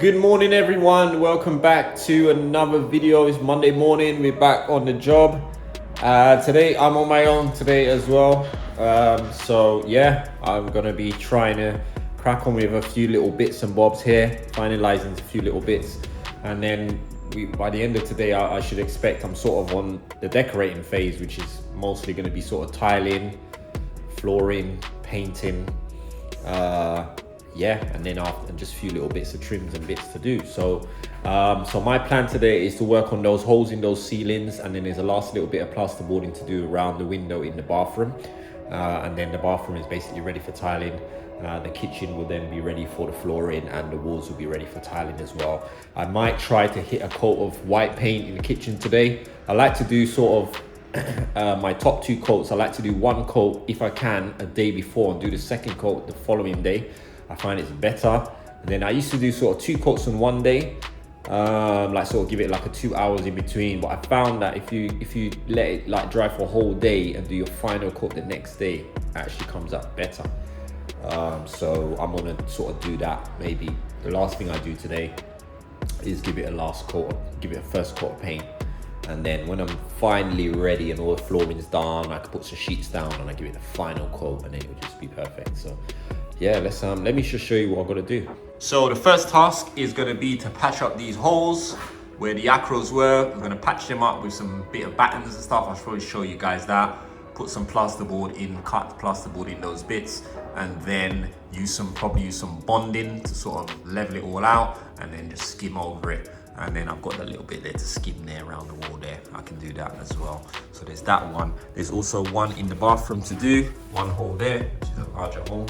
Good morning everyone, welcome back to another video. It's Monday morning, we're back on the job. Today I'm on my own today as well. So yeah, I'm gonna be trying to crack on with a few little bits and bobs here, finalizing a few little bits, and then by the end of today I should expect I'm sort of on the decorating phase, which is mostly going to be sort of tiling, flooring, painting, yeah, and then after just a few little bits of trims and bits to do. So my plan today is to work on those holes in those ceilings, and then there's a last little bit of plasterboarding to do around the window in the bathroom, and then the bathroom is basically ready for tiling. The kitchen will then be ready for the flooring, and the walls will be ready for tiling as well. I might try to hit a coat of white paint in the kitchen today. I like to do sort of my top two coats. I like to do one coat if I can a day before and do the second coat the following day. I find it's better. And then I used to do sort of two coats on one day, like sort of give it like a 2 hours in between. But I found that if you let it like dry for a whole day and do your final coat the next day, it actually comes out better. So I'm gonna sort of do that. Maybe the last thing I do today is give it a last coat, give it a first coat of paint, and then when I'm finally ready and all the flooring's done, I can put some sheets down and I give it the final coat, and then it'll just be perfect. So yeah, let me just show you what I'm gonna do. So the first task is gonna be to patch up these holes where the Acrows were. I'm gonna patch them up with some bit of battens and stuff. I'll probably show you guys that. Put some plasterboard in, cut plasterboard in those bits, and then probably use some bonding to sort of level it all out, and then just skim over it. And then I've got a little bit there to skim there around the wall there. I can do that as well. So there's that one. There's also one in the bathroom to do. One hole there, which is a larger hole.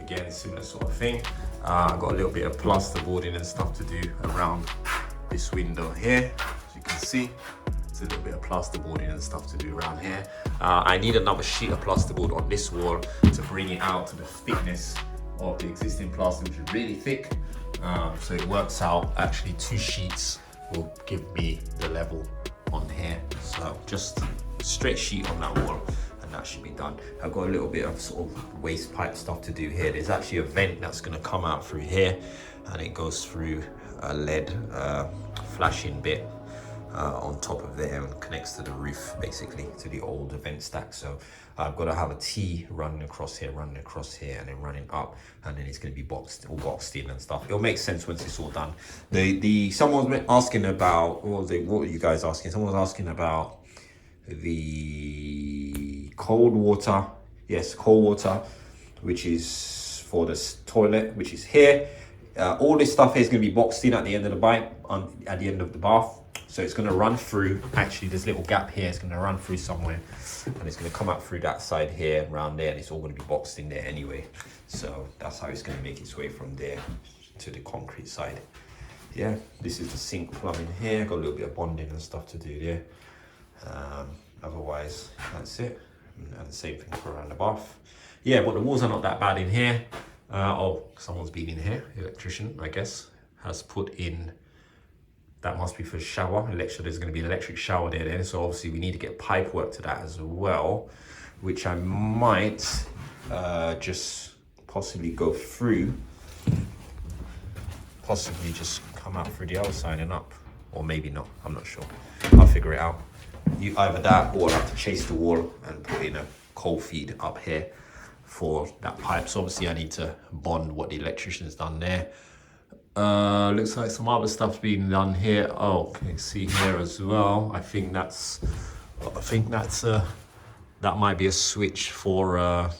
Again, similar sort of thing. I've got a little bit of plasterboarding and stuff to do around this window here, as you can see. There's a little bit of plasterboarding and stuff to do around here. I need another sheet of plasterboard on this wall to bring it out to the thickness of the existing plaster, which is really thick. So it works out, actually 2 sheets will give me the level on here. So just straight sheet on that wall, and that should be done. I've got a little bit of sort of waste pipe stuff to do here. There's actually a vent that's gonna come out through here, and it goes through a LED flashing bit on top of there and connects to the roof, basically to the old vent stack. So I've got to have a T running across here, and then running up, and then it's going to be all boxed in and stuff. It'll make sense once it's all done. Someone's been asking about, what were you guys asking? Someone was asking about the cold water. Yes, cold water, which is for the toilet, which is here. All this stuff here is going to be boxed in at the end of the pipe, at the end of the bath. So it's going to run through, actually this little gap here is going to run through somewhere, and it's going to come out through that side here, around there, and it's all going to be boxed in there anyway. So that's how it's going to make its way from there to the concrete side. Yeah, this is the sink plumbing here. Got a little bit of bonding and stuff to do there. Otherwise, that's it. And the same thing for around the bath. Yeah, but the walls are not that bad in here. Oh, someone's been in here, electrician, I guess, has put in. That must be for shower. There's going to be an electric shower there. So obviously we need to get pipe work to that as well, which I might just possibly go through. Possibly just come out through the other side and up, or maybe not. I'm not sure. I'll figure it out. Either that, or I'll have to chase the wall and put in a cold feed up here for that pipe. So obviously I need to bond what the electrician's done there. Looks like some other stuff's been done here. Oh, can you see here as well? I think that's that might be a switch for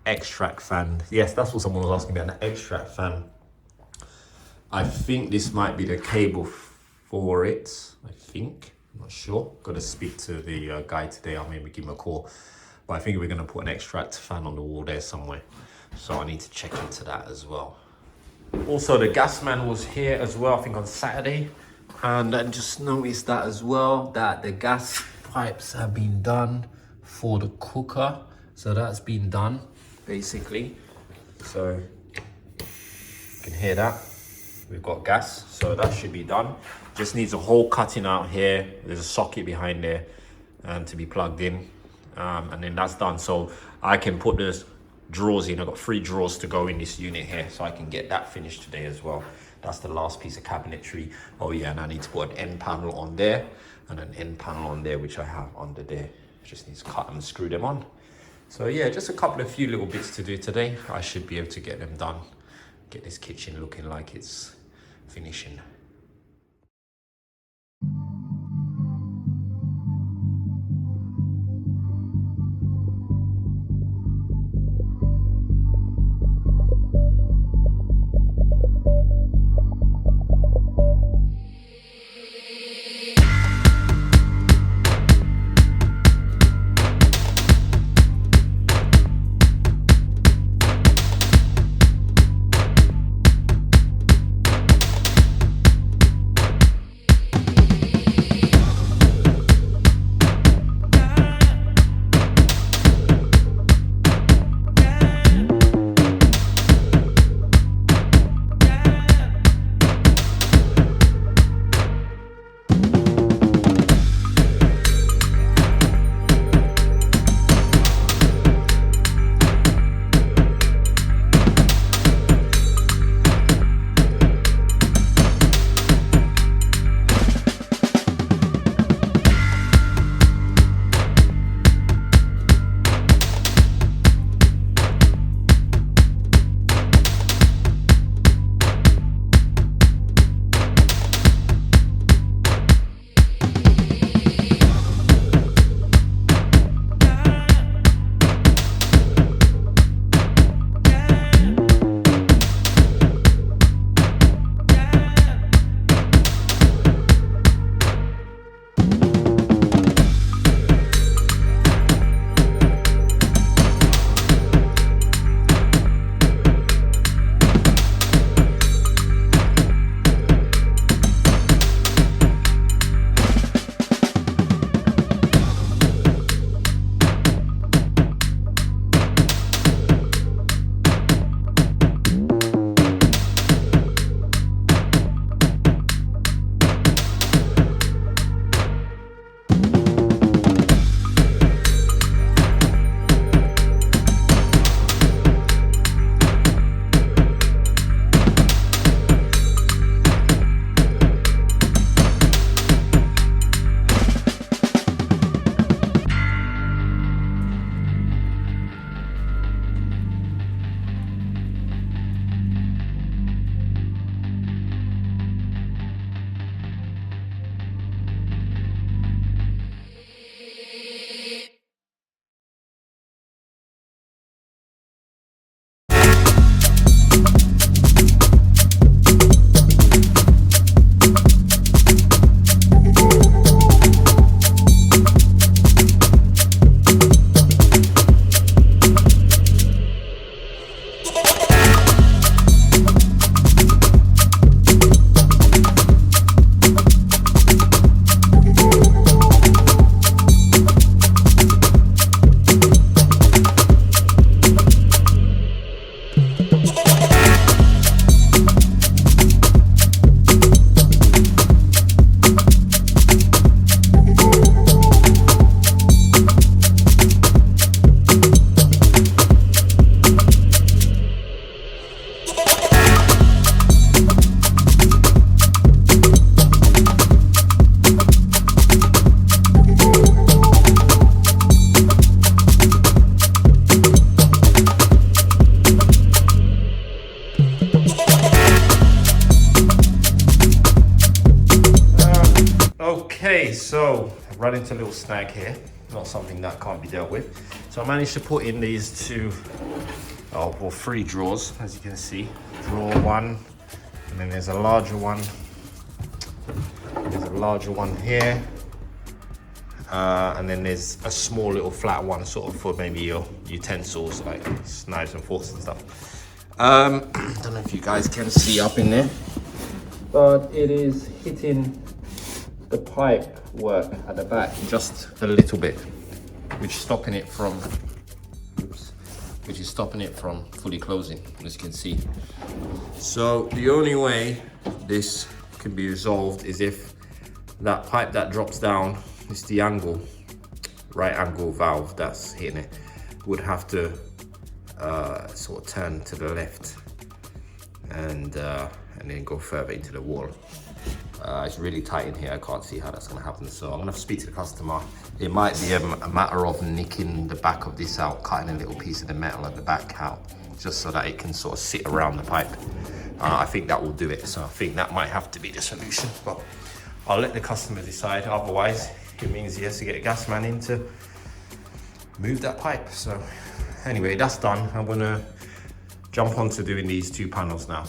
extract fan. Yes, that's what someone was asking about, an extract fan. I think this might be the cable for it. I think, I'm not sure. Got to speak to the guy today. I'll maybe give him a call. But I think we're going to put an extract fan on the wall there somewhere. So I need to check into that as well. Also, the gas man was here as well, I think on Saturday, and I just noticed that as well, that the gas pipes have been done for the cooker. So that's been done, basically. So you can hear that. We've got gas, so that should be done. Just needs a hole cutting out here. There's a socket behind there to be plugged in, and then that's done. So I can put this drawers in. I've got 3 drawers to go in this unit here, so I can get that finished today as well. That's the last piece of cabinetry. Oh yeah, and I need to put an end panel on there and an end panel on there, which I have under there. Just need to cut and screw them on. So yeah, just a few little bits to do today. I should be able to get them done. Get this kitchen looking like it's finishing. Okay, so I run into a little snag here, not something that can't be dealt with. So I managed to put in these three drawers, as you can see. Drawer one, and then there's a larger one. There's a larger one here. And then there's a small little flat one, sort of for maybe your utensils, like knives and forks and stuff. I don't know if you guys can see up in there, but it is hitting the pipe work at the back just a little bit, which is stopping it from fully closing, as you can see. So the only way this can be resolved is if that pipe that drops down, it's the right angle valve that's hitting it, would have to sort of turn to the left and and then go further into the wall. It's really tight in here. I can't see how that's going to happen. So I'm going to have to speak to the customer. It might be a matter of nicking the back of this out, cutting a little piece of the metal at the back out, just so that it can sort of sit around the pipe. I think that will do it. So I think that might have to be the solution, but I'll let the customer decide. Otherwise, it means he has to get a gas man in to move that pipe. So anyway, that's done. I'm going to jump on to doing these 2 panels now.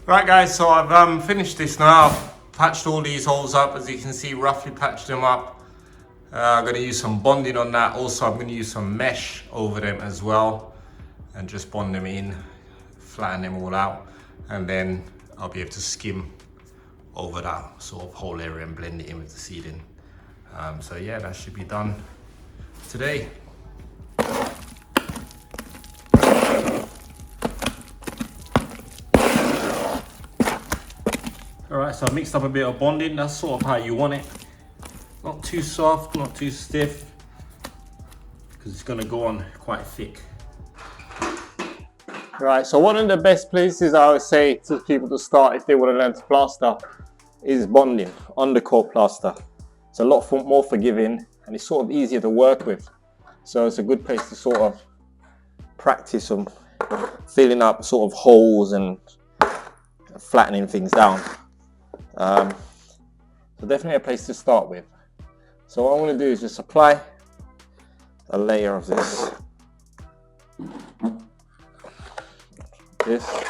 Right guys, so I've finished this now. I've patched all these holes up, as you can see, roughly patched them up. I'm going to use some bonding on that. Also, I'm going to use some mesh over them as well and just bond them in, flatten them all out, and then I'll be able to skim over that sort of whole area and blend it in with the ceiling. So yeah, that should be done today. Alright, so I mixed up a bit of bonding. That's sort of how you want it. Not too soft, not too stiff, because it's going to go on quite thick. Right, so one of the best places I would say to people to start if they want to learn to plaster is bonding, undercoat plaster. It's a lot more forgiving and it's sort of easier to work with. So it's a good place to sort of practice some filling up sort of holes and flattening things down. So definitely a place to start with. So what I'm going to do is just apply a layer of this. Oops.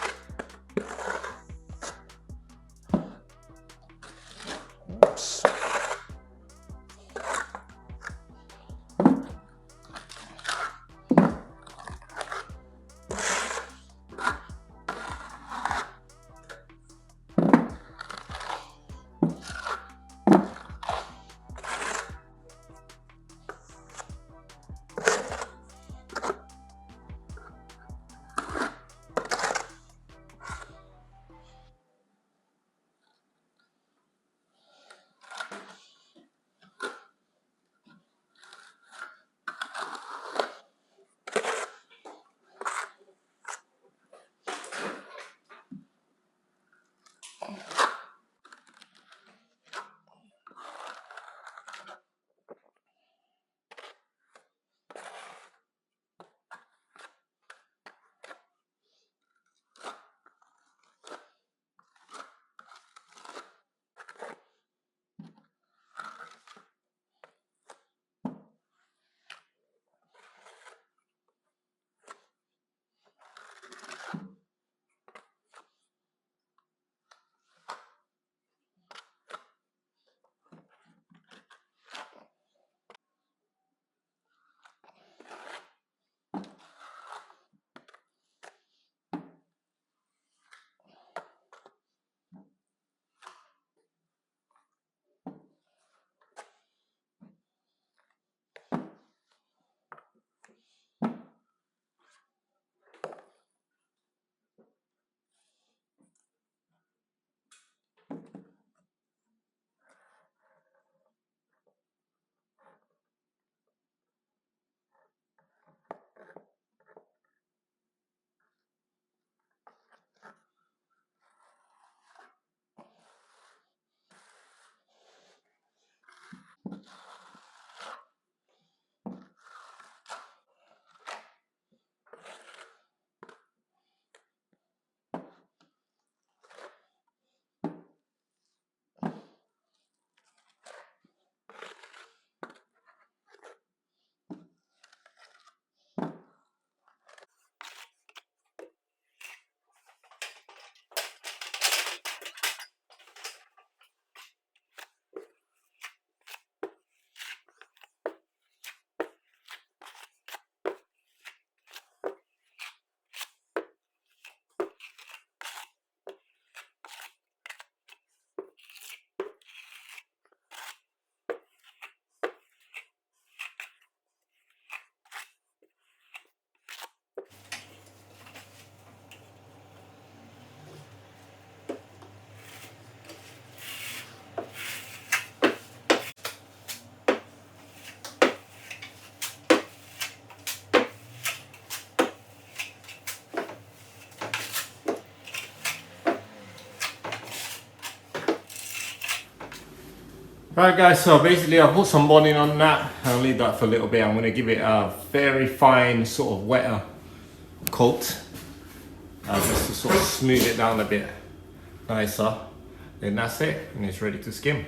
Right guys, so basically I'll put some bonding on that. I'll leave that for a little bit. I'm going to give it a very fine sort of wetter coat, just to sort of smooth it down a bit nicer. Then that's it, and it's ready to skim.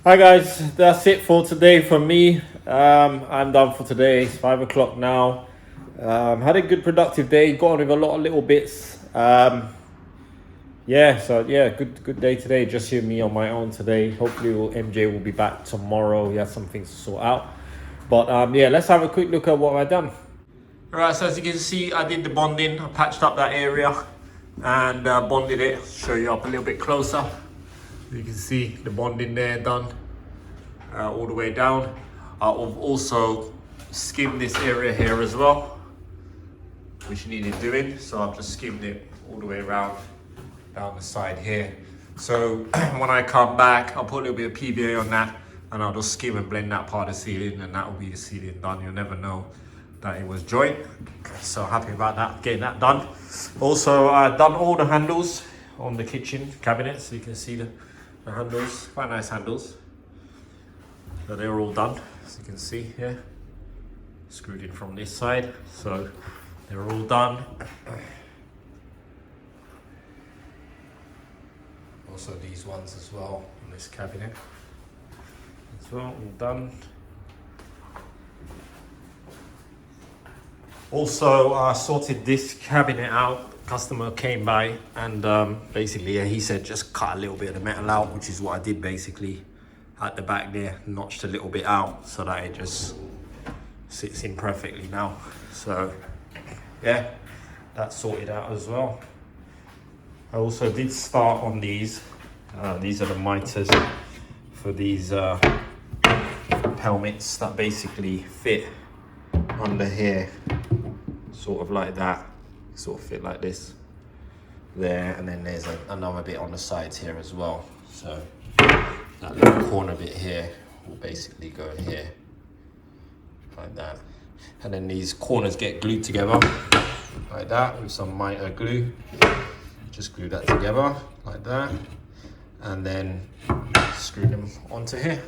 Hi guys, that's it for today from me. I'm done for today. It's 5 o'clock now. Had a good productive day, got on with a lot of little bits. Good day today. Just you and me on my own today. Hopefully MJ will be back tomorrow. He has some things to sort out. But let's have a quick look at what I've done. Alright, so as you can see, I did the bonding. I patched up that area and bonded it. Show you up a little bit closer. You can see the bonding there done all the way down. I've also skimmed this area here as well, which needed doing. So I've just skimmed it all the way around down the side here. So when I come back, I'll put a little bit of PVA on that and I'll just skim and blend that part of the ceiling, and that will be the ceiling done. You'll never know that it was joint. So happy about that, getting that done. Also, I've done all the handles on the kitchen cabinets. So you can see the handles, quite nice handles. So they're all done, as you can see here. Screwed in from this side, so they're all done. Also these ones as well on this cabinet as well, all done. Also, I sorted this cabinet out. Customer came by and basically he said just cut a little bit of the metal out, which is what I did basically at the back there. Notched a little bit out so that it just sits in perfectly now. So yeah, that's sorted out as well. I also did start on these. These are the miters for these helmets that basically fit under here, sort of like that. Sort of fit like this there, and then there's another bit on the sides here as well. So that little corner bit here will basically go in here like that, and then these corners get glued together like that with some miter glue. Just glue that together like that, and then screw them onto here,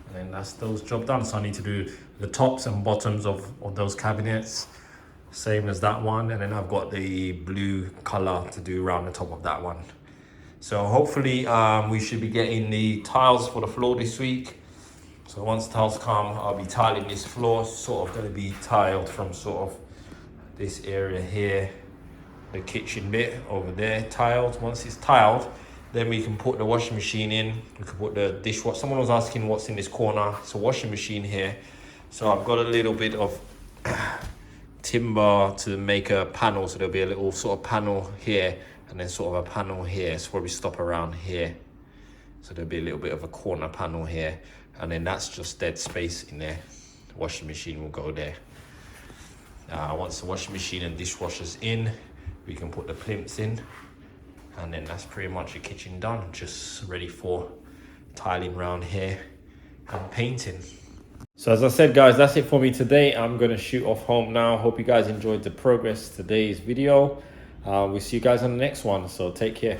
and then that's those job done. So I need to do the tops and bottoms of those cabinets, same as that one, and then I've got the blue color to do around the top of that one. So hopefully we should be getting the tiles for the floor this week. So once tiles come, I'll be tiling this floor. It's sort of going to be tiled from sort of this area here, the kitchen bit over there, tiled. Once it's tiled, then we can put the washing machine in. We can put the dishwasher. Someone was asking what's in this corner. It's a washing machine here. So I've got a little bit of timber to make a panel. So there'll be a little sort of panel here and then sort of a panel here. So probably stop around here. So there'll be a little bit of a corner panel here. And then that's just dead space in there. The washing machine will go there. Once the washing machine and dishwasher's in, we can put the plinths in, and then that's pretty much the kitchen done. Just ready for tiling around here and painting. So as I said guys, that's it for me today. I'm gonna shoot off home now. Hope you guys enjoyed the progress today's video. We'll see you guys on the next one, so take care.